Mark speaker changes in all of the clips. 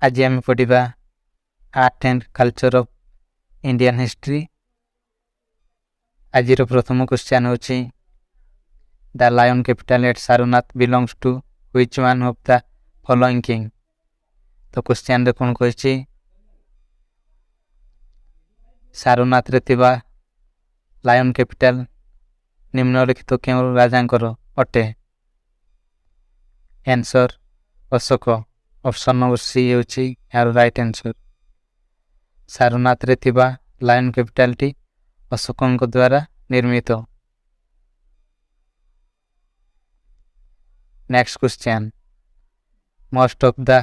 Speaker 1: आज आम पढ़ा art and culture of Indian history. आज प्रथम क्वेश्चन होची the lion capital at Sarnath belongs to which one of the following king. तो क्वेश्चन रे कोन कहछि सारनाथ रे थिबा लायन कैपिटल निम्नलिखित केउ राजांकर अटे। Answer Ashoka. Option number C होची यार राइट आंसर। सारनाथ रे थिबा लायन कैपिटल टी अशोकଙ୍କ द्वारा निर्मित। Next question most of the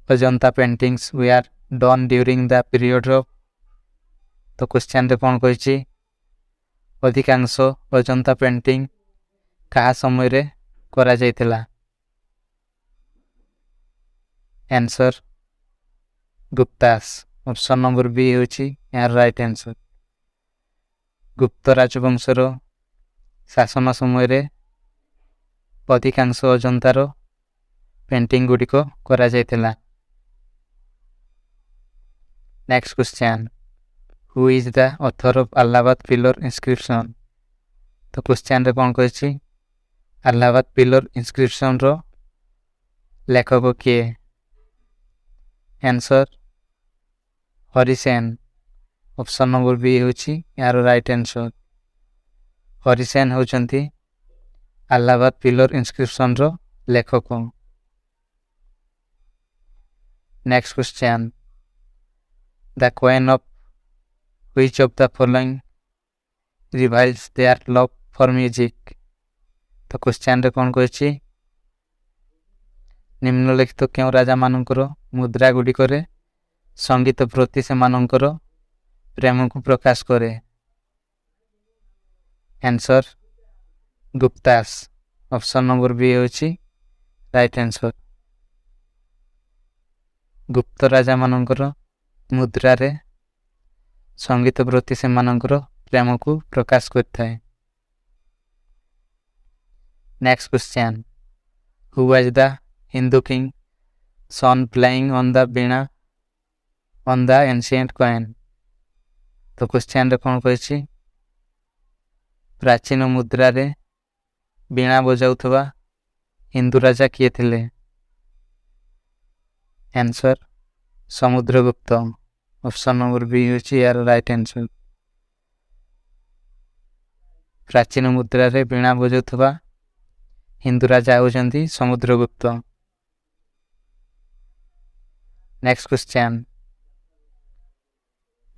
Speaker 1: Ajanta paintings were done during the period of. तो क्वेश्चन रे कोन कहछि अधिकांश अजंता पेंटिंग का समय रे करा जायतिला। Answer Guptas. Option number B होची यार राइट आंसर। गुप्त राजवंशर शासन समय रे अधिकांश अजंतार पेंटिंग गुडी को करा जायतिला। Next question who is the author of Allahabad pillar inscription. तो क्वेश्चन रे कोन कहछि अलाहाबाद पिलर इंस्क्रिप्शन रो लेखक के। Answer Harisen. Option number B होची यार राइट आंसर। हरिसेन होचंती अलाहाबाद पिलर इंस्क्रिप्शन रो लेखक। Next question the queen of which of the following reveals their love for music. तो क्वेश्चन रे कोन कहछि निम्नलिखित केउ राजा मानकर मुद्रा गुडी करे संगीत प्रति से मानकर प्रेम को प्रकाश करे। Answer Guptas. Option number B होची राइट आंसर। गुप्त राजा मानकर मुद्रा रे संगीत प्रति से मानकर प्रेम को प्रकाश करता है। Next question who was the Hindu king seen playing on the veena on the ancient coin. तो क्वेश्चन रे कोन कहछि प्राचीन मुद्रा रे बीणा बजाउथबा हिंदू राजा किए थिले। Answer Samudragupta. Option number B होछि यार राइट आंसर। प्राचीन मुद्रा रे बीणा बजाउथबा हिंदू राजा होचंती Samudragupta. Next question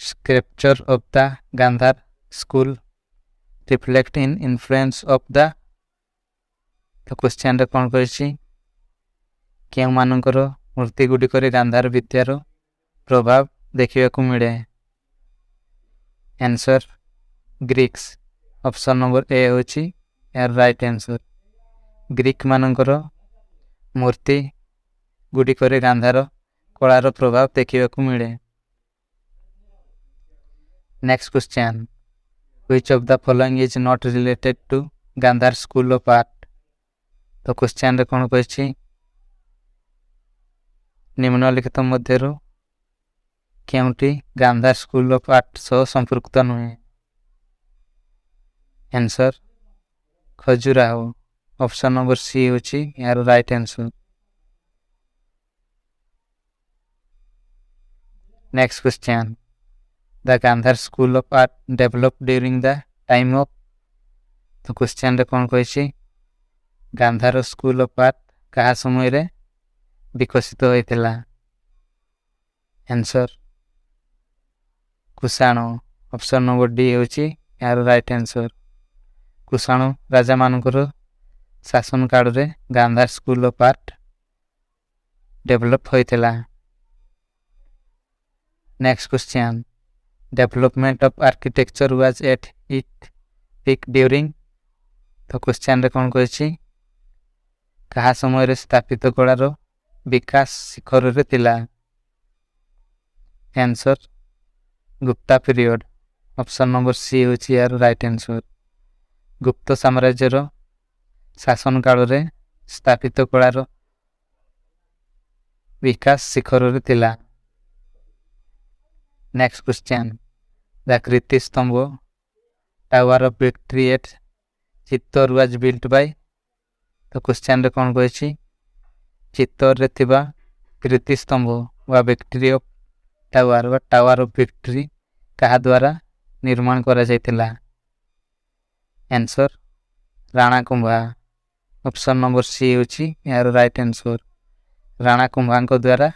Speaker 1: sculpture of the Gandhara school reflect in influence of the. तो क्वेश्चन रे कोन कहछि केउ मानकर मूर्ति गुडी करे गांधार विद्यार प्रभाव देखिबा को मिले। Answer Greeks. Option number A होछि यार राइट आंसर। ग्रीक मानकर मूर्ति गुडी करे गांधार कलार प्रभाव देखिबा को मिले। Next question which of the following is not related to Gandhara school of art. तो क्वेश्चन रे कोन कहछि निम्नलिखित मध्यरु केउटी गांधार स्कूल ऑफ आर्ट सह संपृक्त नुहे। Answer Khajuraho. Option number C होची यार right answer. Next question the Gandhara school of art developed during the time of. तो क्वेश्चन रे कोन कहछि गांधार स्कूल ऑफ आर्ट का समय रे विकसित होइतिला। Answer Kushan. Option number D होची यार राइट आंसर। कुषाण राजा मानकर शासन काल रे Gandhara school of art develop होइतिला। Next question development of architecture was at it peak during. तो क्वेश्चन रे कोन कहछि कहा समय रे स्थापित कलार विकास शिखर रे थिला। Answer Gupta period. Option number C होछि यार राइट आंसर। गुप्त साम्राज्य रो शासन काल रे स्थापित कलार विकास शिखर थिला। Next question the Kirti Stambh tower of victory at Chittor was built by. तो क्वेश्चन रे कौन कही चित्तौर रे थिबा कीर्ति स्तंभ वा विक्ट्री ऑफ टावर वा टावर ऑफ विक्ट्री कहा द्वारा निर्माण करा जायतिला। Answer Rana Kumbha. Option number C होची यार राइट आंसर। राणा कुंभा को द्वारा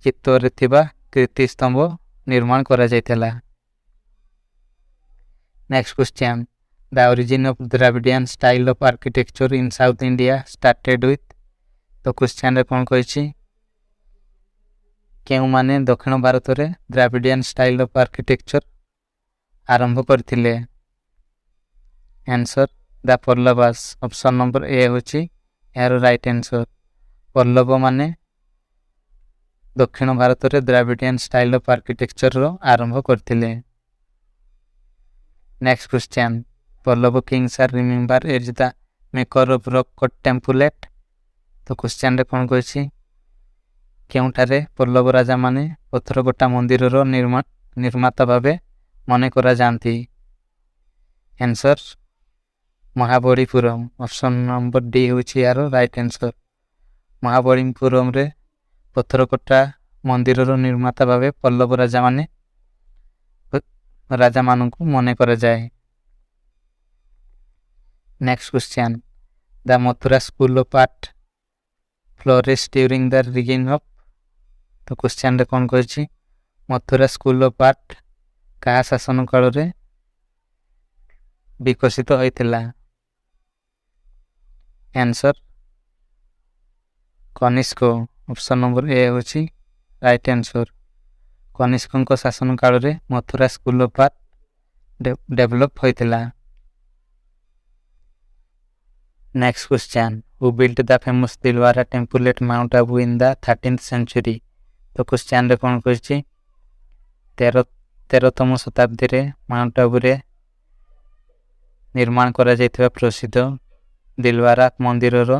Speaker 1: चित्तौर रे थिबा कीर्ति स्तंभ निर्माण करा जायतिला। Next question the origin of Dravidian style of architecture in south India started with. तो क्वेश्चन रे कौन कही केउ माने दक्षिण भारत रे द्राविडियन स्टाइल ऑफ आर्किटेक्चर आरंभ करथिले। Answer the Pallavas. Option number A होची यार राइट आंसर। पल्लव माने दक्षिण भारत रे द्राविडियन स्टाइल ऑफ आर्किटेक्चर रो आरंभ करथिले। Next question Pallava kings are remember as the maker of rock cut template. तो क्वेश्चन रे कौन कही केउठारे पल्लव राजा माने पत्थर कटा मंदिर रो निर्माता भावे मने करा जानती। Answer Mahabalipuram. Option number D होची यार राइट आंसर। महाबलीपुरम रे पत्थर कटा मंदिर रो निर्माता भावे पल्लव राजा मानू मने करा जाए। Next question the Mathura school of art flourish during the regain of. तो क्वेश्चन रे कौन कही मथुरा स्कूल ऑफ आर्ट कहा शासन काल रे विकसित होइतिला। Answer Kanishka. Option number A होची राइट आंसर। कनिष्क शासन काल रे Mathura school of art develop होइतिला। Next question who built the famous Dilwara temple at mount Abu in the 13th century. तो क्वेश्चन रे कौन कही 13तम शताब्दी रे माउंट आबू रे निर्माण करा जायथिबा प्रसिद्ध दिलवारा मंदिर रो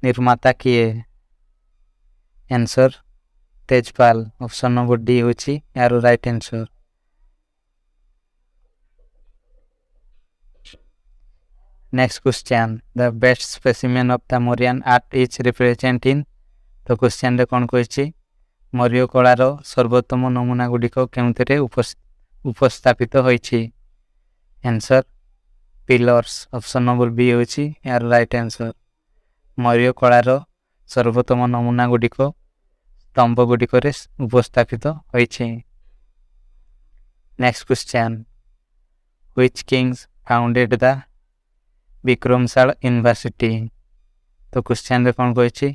Speaker 1: निर्माता किए। Answer Tejpal. Option number D होची यार right answer. Next question the best specimen of the Mauryan art is represent in. तो क्वेश्चन रे कौन कही मौर्य कलार सर्वोत्तम नमूना गुड़िक केउथिरे उपस्थापित होइछि। Answer pillars. Option number B होची यार राइट आंसर। मौर्य कलार सर्वोत्तम नमूना गुड़िक स्तंभ गुड़िक उपस्थापित होइछि। Next question which kings founded the Vikramshila university. तो क्वेश्चन रे कौन कही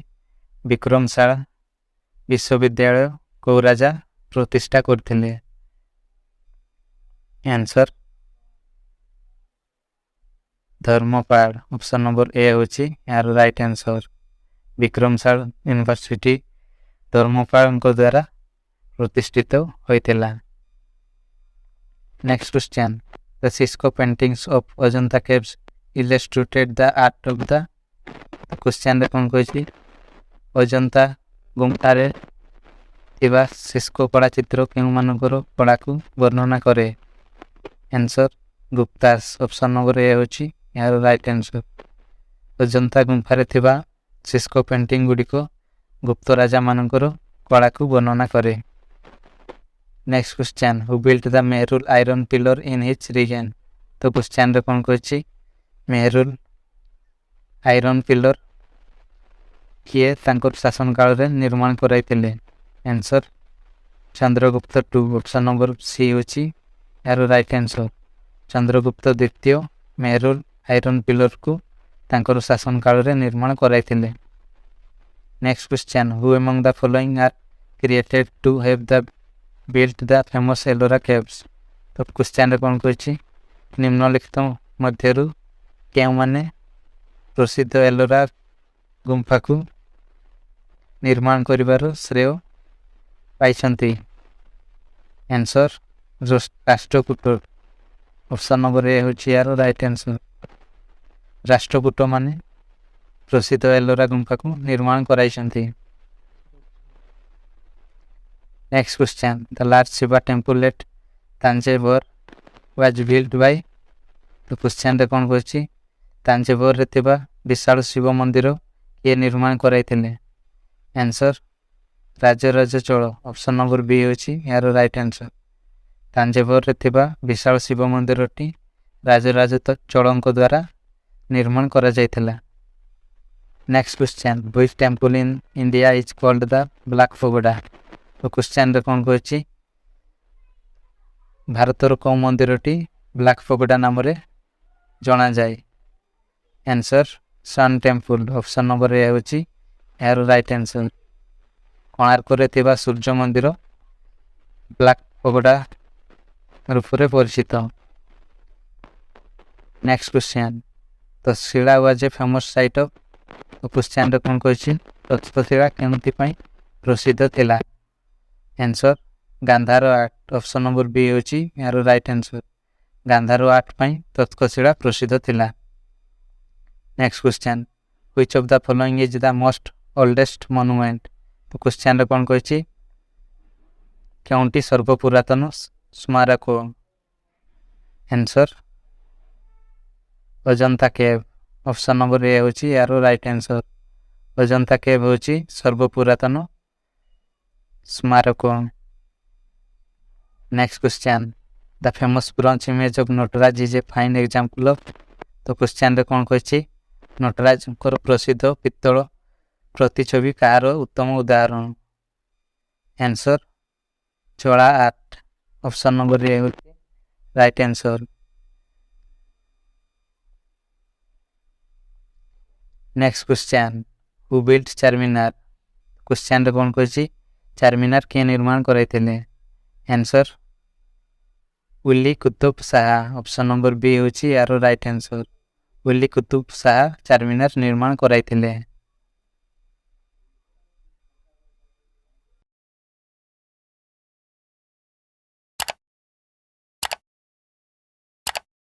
Speaker 1: विक्रमशाला विश्वविद्यालय को राजा प्रतिष्ठा करथिले। Answer Dharmapala. Option number A होची यार right answer. Vikramshila university Dharmapala को द्वारा प्रतिष्ठित होइतिला। Next question the fresco paintings of Ajanta caves illustrated the art of the. Question रे कौन कही अजंता गुम्फारे थिबा सिस्को कला चित्र केउ मानकर कला को वर्णना करे। Answer Guptas. Option number A होची यार राइट आंसर। अजंता गुम्फारे थिबा सिस्को पेंटिंग गुड़िक गुप्त राजा मानकर कला को वर्णना करे। Next question who built the Mehrauli iron pillar in his region. तो क्वेश्चन रे कौन कही मेहरुल आयरन पिलर किए तांकर शासन काल रे निर्माण कराइतिले। Answer Chandragupta two. Option number C होची यार राइट आंसर। चंद्रगुप्त द्वितीय मेहरुल आयरन पिलर को तांकर शासन काल रे निर्माण कराइतिले। Next question who among the following are created to have the built the famous Ellora caves. तो क्वेश्चन रे कौन कही निम्नलिखित मध्यरु केउ माने प्रसिद्ध एलोरा गुम्फा को निर्माण करिवार श्रेय पाइछंती। Answer Rashtrakuta. Option number A होची यार राइट आंसर। राष्ट्रकूट माने प्रसिद्ध एलोरा गुम्फा को निर्माण कराइछंती। Next question. The large Shiva temple at Tanjavur was built by तो क्वेश्चन रे कौन कहछि तांजावुर रे थिबा विशाल शिव मंदिर के निर्माण कराइथिले answer Rajaraja Chola option number B होछि यार राइट आंसर तांजावुर रे थिबा विशाल शिव मंदिरटी राजराज चोलଙ୍କ द्वारा निर्माण करा जायथिला next question which temple in India is called the black pagoda तो क्वेश्चन रे कौन कहछि भारतर को मंदिरटी ब्लैक पगोडा नाम रे जाना जाए answer sun temple option number A होछि यार राइट आंसर कोणार्क रे थिबा सूर्य मंदिर ब्लैक पगोडा रूप रे परिचित next question Taxila was a famous site of तो क्वेश्चन रे कोन कहछि तक्षशिला केनति पई प्रसिद्ध थिला answer Gandhara art option number B होछि यार राइट आंसर गांधार आर्ट पई तक्षशिला प्रसिद्ध थिला next question which of the following is the most oldest monument तो क्वेश्चन रे कोन कहछि केउंटी सर्वपुरातन स्मारक answer Ajanta cave option number A होछि यार राइट आंसर अजंता केव होछि सर्वपुरातन स्मारक next question the famous bronze image of Nataraja is a fine example of तो क्वेश्चन रे कोन कहछि नटराज को प्रसिद्ध पित्तल प्रतिछवि कार उत्तम उदाहरण answer Chola art option number A होछि right answer next question who built Charminar question रे कोन कहछि चारमीनार के निर्माण कराइथिले answer Quli Qutb Shah option number B होछि यार राइट आंसर उल्ली कुतुब शाह चारमीनार निर्माण कराइथिले